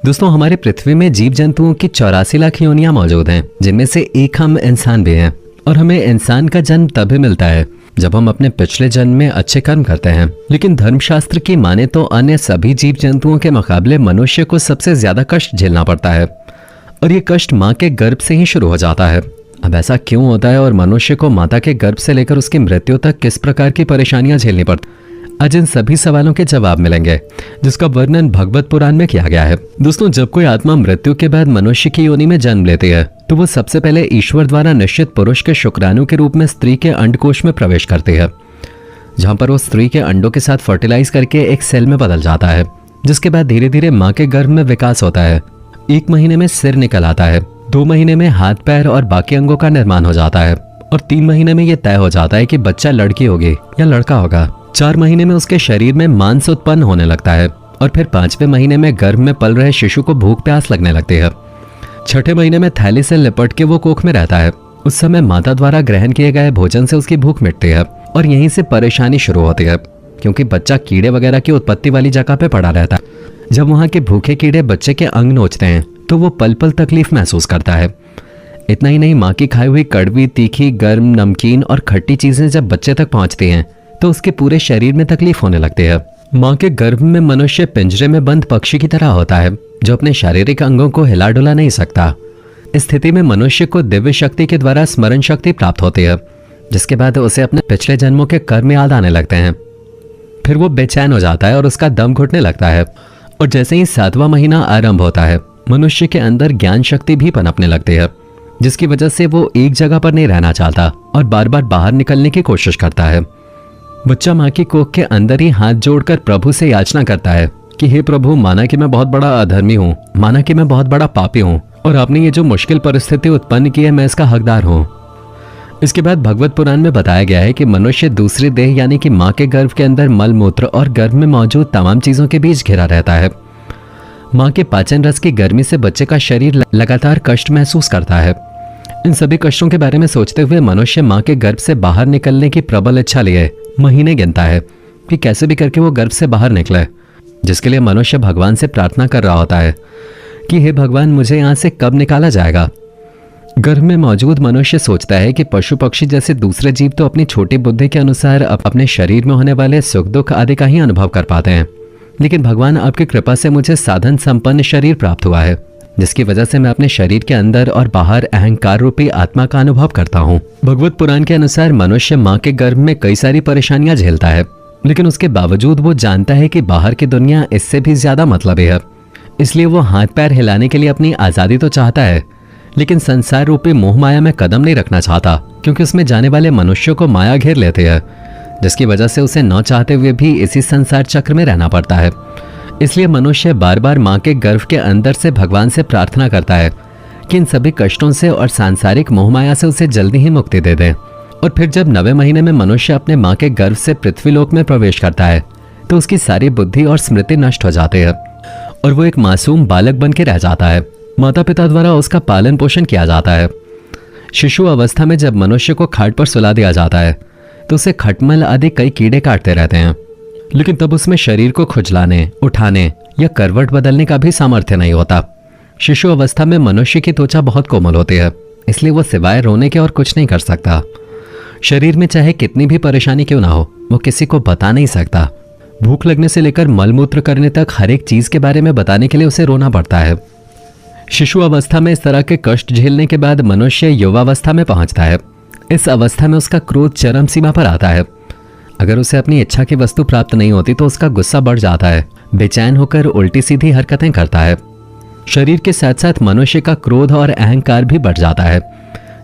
दोस्तों, हमारे पृथ्वी में जीव जंतुओं की 84 लाख योनियां मौजूद हैं, जिनमें से एक हम इंसान भी हैं। और हमें इंसान का जन्म तभी मिलता है जब हम अपने पिछले जन्म में अच्छे कर्म करते हैं। लेकिन धर्मशास्त्र की माने तो अन्य सभी जीव जंतुओं के मुकाबले मनुष्य को सबसे ज्यादा कष्ट झेलना पड़ता है, और ये कष्ट माँ के गर्भ से ही शुरू हो जाता है। अब ऐसा क्यों होता है और मनुष्य को माता के गर्भ से लेकर उसकी मृत्यु तक किस प्रकार की परेशानियां झेलनी पड़ती, आज इन सभी सवालों के जवाब मिलेंगे, जिसका वर्णन भगवत पुराण में किया गया है। दोस्तों, जब कोई आत्मा मृत्यु के बाद मनुष्य की योनि में जन्म लेती है तो वो सबसे पहले ईश्वर द्वारा निश्चित पुरुष के शुक्राणु के रूप में स्त्री के अंडकोश में प्रवेश करती है, जहां पर वो स्त्री के अंडों के साथ फर्टिलाइज करके एक सेल में बदल जाता है, जिसके बाद धीरे धीरे माँ के गर्भ में विकास होता है। 1 महीने में सिर निकल आता है, 2 महीने में हाथ पैर और बाकी अंगों का निर्माण हो जाता है, और 3 महीने में यह तय हो जाता है कि बच्चा लड़की होगी या लड़का होगा। 4 महीने में उसके शरीर में मांस उत्पन्न होने लगता है, और फिर 5वें महीने में गर्भ में पल रहे शिशु को भूख प्यास लगने लगती है। 6ठे महीने में थैली से लिपट के वो कोख में रहता है। उस समय माता द्वारा ग्रहण किए गए भोजन से उसकी भूख मिटती है, और यहीं से परेशानी शुरू होती है, क्योंकि बच्चा कीड़े वगैरह की उत्पत्ति वाली जगह पे पड़ा रहता है। जब वहाँ के भूखे कीड़े बच्चे के अंग नोचते हैं तो वो पल पल तकलीफ महसूस करता है। इतना ही नहीं, माँ की खाई हुई कड़वी, तीखी, गर्म, नमकीन और खट्टी चीजें जब बच्चे तक पहुँचती हैं तो उसके पूरे शरीर में तकलीफ होने लगती है। माँ के गर्भ में मनुष्य पिंजरे में बंद पक्षी की तरह होता है, जो अपने शारीरिक अंगों को हिला डुला नहीं सकता। इस स्थिति में मनुष्य को दिव्य शक्ति के द्वारा स्मरण शक्ति प्राप्त होती है, जिसके बाद उसे अपने पिछले जन्मों के कर्म याद आने लगते हैं। फिर वो बेचैन हो जाता है और उसका दम घुटने लगता है, और जैसे ही 7वां महीना आरंभ होता है, मनुष्य के अंदर ज्ञान शक्ति भी पनपने लगती है, जिसकी वजह से वो एक जगह पर नहीं रहना चाहता और बार बार बाहर निकलने की कोशिश करता है। बच्चा माँ की कोख के अंदर ही हाथ जोड़कर प्रभु से याचना करता है कि हे प्रभु, माना कि मैं बहुत बड़ा अधर्मी हूँ, माना कि मैं बहुत बड़ा पापी हूँ, और आपने ये जो मुश्किल परिस्थिति उत्पन्न की है, मैं इसका हकदार हूँ। इसके बाद भगवत पुराण में बताया गया है कि मनुष्य दूसरी देह यानी कि माँ के गर्भ के अंदर मल मूत्र और गर्भ में मौजूद तमाम चीजों के बीच घिरा रहता है। माँ के पाचन रस की गर्मी से बच्चे का शरीर लगातार कष्ट महसूस करता है। इन सभी कष्टों के बारे में सोचते हुए मनुष्य माँ के गर्भ से बाहर निकलने की प्रबल इच्छा लिए महीने गिनता है कि कैसे भी करके वो गर्भ से बाहर निकले, जिसके लिए मनुष्य भगवान से प्रार्थना कर रहा होता है कि हे भगवान, मुझे यहाँ से कब निकाला जाएगा। गर्भ में मौजूद मनुष्य सोचता है कि पशु पक्षी जैसे दूसरे जीव तो अपनी छोटी बुद्धि के अनुसार अपने शरीर में होने वाले सुख दुख आदि का ही अनुभव कर पाते हैं, लेकिन भगवान आपकी कृपा से मुझे साधन संपन्न शरीर प्राप्त हुआ है, जिसकी वजह से मैं अपने शरीर के अंदर और बाहर अहंकार रूपी आत्मा का अनुभव करता हूँ। भगवत पुराण के अनुसार मनुष्य माँ के गर्भ में कई सारी परेशानियां झेलता है, लेकिन उसके बावजूद वो जानता है कि बाहर की दुनिया इससे भी ज्यादा मतलबी है। इसलिए वो हाथ पैर हिलाने के लिए अपनी आजादी तो चाहता है, लेकिन संसार रूपी मोह माया में कदम नहीं रखना चाहता, क्योंकि उसमें जाने वाले मनुष्यों को माया घेर लेती है, जिसकी वजह से उसे न चाहते हुए भी इसी संसार चक्र में रहना पड़ता है। इसलिए मनुष्य बार बार माँ के गर्भ के अंदर से भगवान से प्रार्थना करता है कि इन सभी कष्टों से और सांसारिक मोहमाया से उसे जल्दी ही मुक्ति दे दे। और फिर जब 9वें महीने में मनुष्य अपने माँ के गर्भ से पृथ्वीलोक में प्रवेश करता है तो उसकी सारी बुद्धि और स्मृति नष्ट हो जाती है, और वो एक मासूम बालक बन के रह जाता है। माता पिता द्वारा उसका पालन पोषण किया जाता है। शिशु अवस्था में जब मनुष्य को खाट पर सुला दिया जाता है तो उसे खटमल आदि कई कीड़े काटते रहते हैं, लेकिन तब उसमें शरीर को खुजलाने, उठाने या करवट बदलने का भी सामर्थ्य नहीं होता। शिशु अवस्था में मनुष्य की त्वचा बहुत कोमल होती है, इसलिए वो सिवाय रोने के और कुछ नहीं कर सकता। शरीर में चाहे कितनी भी परेशानी क्यों ना हो, वो किसी को बता नहीं सकता। भूख लगने से लेकर मलमूत्र करने तक हर एक चीज के बारे में बताने के लिए उसे रोना पड़ता है। शिशु अवस्था में इस तरह के कष्ट झेलने के बाद मनुष्य युवावस्था में पहुंचता है। इस अवस्था में उसका क्रोध चरम सीमा पर आता है। अगर उसे अपनी इच्छा की वस्तु प्राप्त नहीं होती तो उसका गुस्सा बढ़ जाता है, बेचैन होकर उल्टी सीधी हरकतें करता है। शरीर के साथ साथ मनुष्य का क्रोध और अहंकार भी बढ़ जाता है,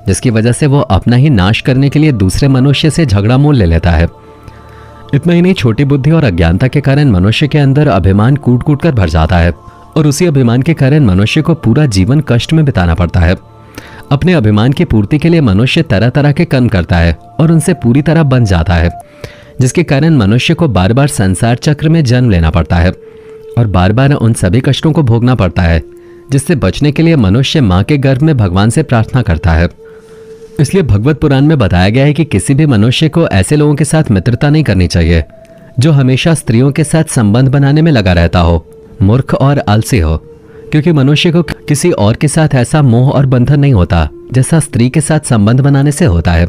जिसकी वजह से वो अपना ही नाश करने के लिए दूसरे मनुष्य से झगड़ा मोल ले लेता है। इतना ही नहीं, छोटी बुद्धि और अज्ञानता के कारण मनुष्य के अंदर अभिमान कूट कूट कर भर जाता है, और उसी अभिमान के कारण मनुष्य को पूरा जीवन कष्ट में बिताना पड़ता है। अपने अभिमान की पूर्ति के लिए मनुष्य तरह तरह के कर्म करता है और उनसे पूरी तरह बंध जाता है, जिसके कारण मनुष्य को बार बार संसार चक्र में जन्म लेना पड़ता है और बार बार उन सभी कष्टों को भोगना पड़ता है, जिससे बचने के लिए मनुष्य माँ के गर्भ में भगवान से प्रार्थना करता है। इसलिए भगवत पुराण में बताया गया है कि किसी भी मनुष्य को ऐसे लोगों के साथ मित्रता नहीं करनी चाहिए जो हमेशा स्त्रियों के साथ संबंध बनाने में लगा रहता हो, मूर्ख और आलसी हो, क्योंकि मनुष्य को किसी और के साथ ऐसा मोह और बंधन नहीं होता जैसा स्त्री के साथ संबंध बनाने से होता है।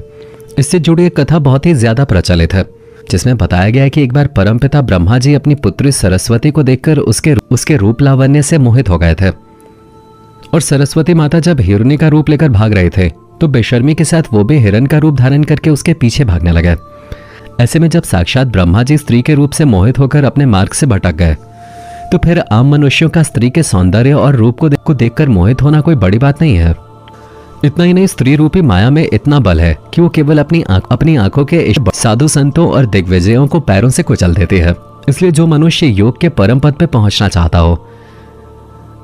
इससे जुड़ी एक कथा बहुत ही ज्यादा प्रचलित है, जिसमें बताया गया है कि एक बार परमपिता ब्रह्मा जी अपनी पुत्री सरस्वती को देखकर उसके रूप लावण्य से मोहित हो गए थे। और सरस्वती माता जब हिरनी का रूप लेकर भाग रहे थे तो बेशर्मी के साथ वो भी हिरण का रूप धारण करके उसके पीछे भागने लगे। ऐसे में जब साक्षात ब्रह्मा जी स्त्री के रूप से मोहित होकर अपने मार्ग से भटक गए तो फिर आम मनुष्यों का स्त्री के सौंदर्य और रूप को देखकर मोहित होना कोई बड़ी बात नहीं है। इतना ही नहीं, स्त्री रूपी माया में इतना बल है कि वो केवल अपनी आंखों के साधु संतों और दिग्विजयों को पैरों से कुचल देती है। इसलिए जो मनुष्य योग के परम पद पे पहुंचना चाहता हो,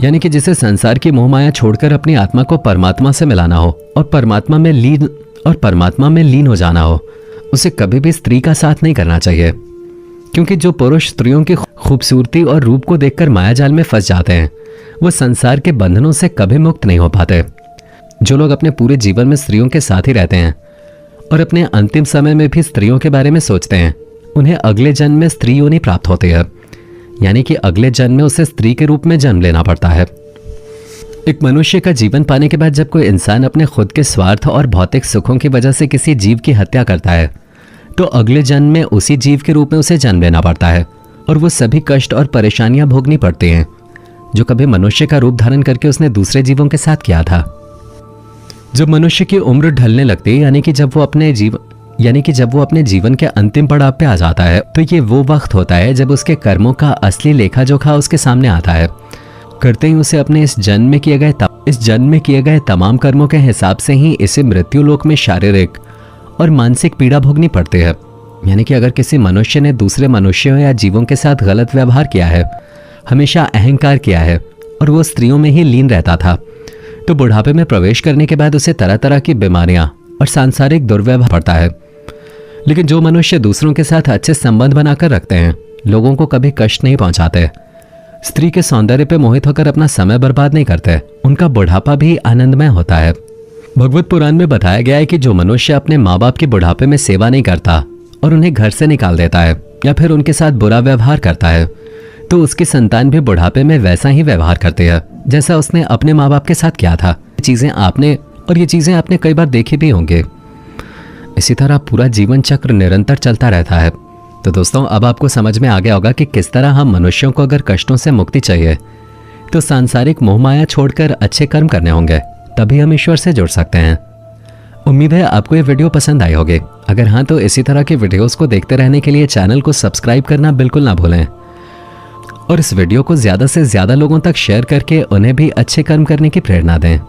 यानी कि जिसे संसार की मोह माया छोड़कर अपनी आत्मा को परमात्मा से मिलाना हो और परमात्मा में लीन हो जाना हो, उसे कभी भी स्त्री का साथ नहीं करना चाहिए। क्योंकि जो पुरुष स्त्रियों की खूबसूरती और रूप को देखकर मायाजाल में फंस जाते हैं, वो संसार के बंधनों से कभी मुक्त नहीं हो पाते। जो लोग अपने पूरे जीवन में स्त्रियों के साथ ही रहते हैं और अपने अंतिम समय में भी स्त्रियों के बारे में सोचते हैं, उन्हें अगले जन्म में स्त्री योनि प्राप्त होती है, यानी कि अगले जन्म में उसे स्त्री के रूप में जन्म लेना पड़ता है। एक मनुष्य का जीवन पाने के बाद जब कोई इंसान अपने खुद के स्वार्थ और भौतिक सुखों की वजह से किसी जीव की हत्या करता है तो अगले जन्म में उसी जीव के रूप में उसे जन्म लेना पड़ता है और वो सभी कष्ट और परेशानियां भोगनी पड़ती हैं जो कभी मनुष्य का रूप धारण करके उसने दूसरे जीवों के साथ किया था। जब मनुष्य की उम्र ढलने लगती है, यानी कि जब वो अपने जीवन के अंतिम पड़ाव पे आ जाता है, तो ये वो वक्त होता है जब उसके कर्मों का असली लेखा जोखा उसके सामने आता है। करते ही उसे अपने इस जन्म में किए गए तमाम कर्मों के हिसाब से ही इसे मृत्यु लोक में शारीरिक और मानसिक पीड़ा भोगनी पड़ती है। यानी कि अगर किसी मनुष्य ने दूसरे मनुष्यों या जीवों के साथ गलत व्यवहार किया है, हमेशा अहंकार किया है और वो स्त्रियों में ही लीन रहता था, तो बुढ़ापे में प्रवेश करने के बाद उसे तरह तरह की बीमारियां और सांसारिक दुर्व्यवहार पड़ता है। लेकिन जो मनुष्य दूसरों के साथ अच्छे संबंध बनाकर रखते हैं, लोगों को कभी कष्ट नहीं पहुंचाते, स्त्री के सौंदर्य पे मोहित होकर अपना समय बर्बाद नहीं करते, उनका बुढ़ापा भी आनंदमय होता है। भगवत पुराण में बताया गया है कि जो मनुष्य अपने माँ बाप के बुढ़ापे में सेवा नहीं करता और उन्हें घर से निकाल देता है या फिर उनके साथ बुरा व्यवहार करता है, तो उसकी संतान भी बुढ़ापे में वैसा ही व्यवहार करती है जैसा उसने अपने माँ बाप के साथ किया था। ये चीजें आपने कई बार देखी भी होंगे। इसी तरह पूरा जीवन चक्र निरंतर चलता रहता है। तो दोस्तों, अब आपको समझ में आ गया होगा कि किस तरह हम मनुष्यों को अगर कष्टों से मुक्ति चाहिए तो सांसारिक मोह माया छोड़कर अच्छे कर्म करने होंगे, तभी हम ईश्वर से जुड़ सकते हैं। उम्मीद है आपको ये वीडियो पसंद आई होगी। अगर हाँ, तो इसी तरह के वीडियोस को देखते रहने के लिए चैनल को सब्सक्राइब करना बिल्कुल ना भूलें और इस वीडियो को ज्यादा से ज्यादा लोगों तक शेयर करके उन्हें भी अच्छे कर्म करने की प्रेरणा दें।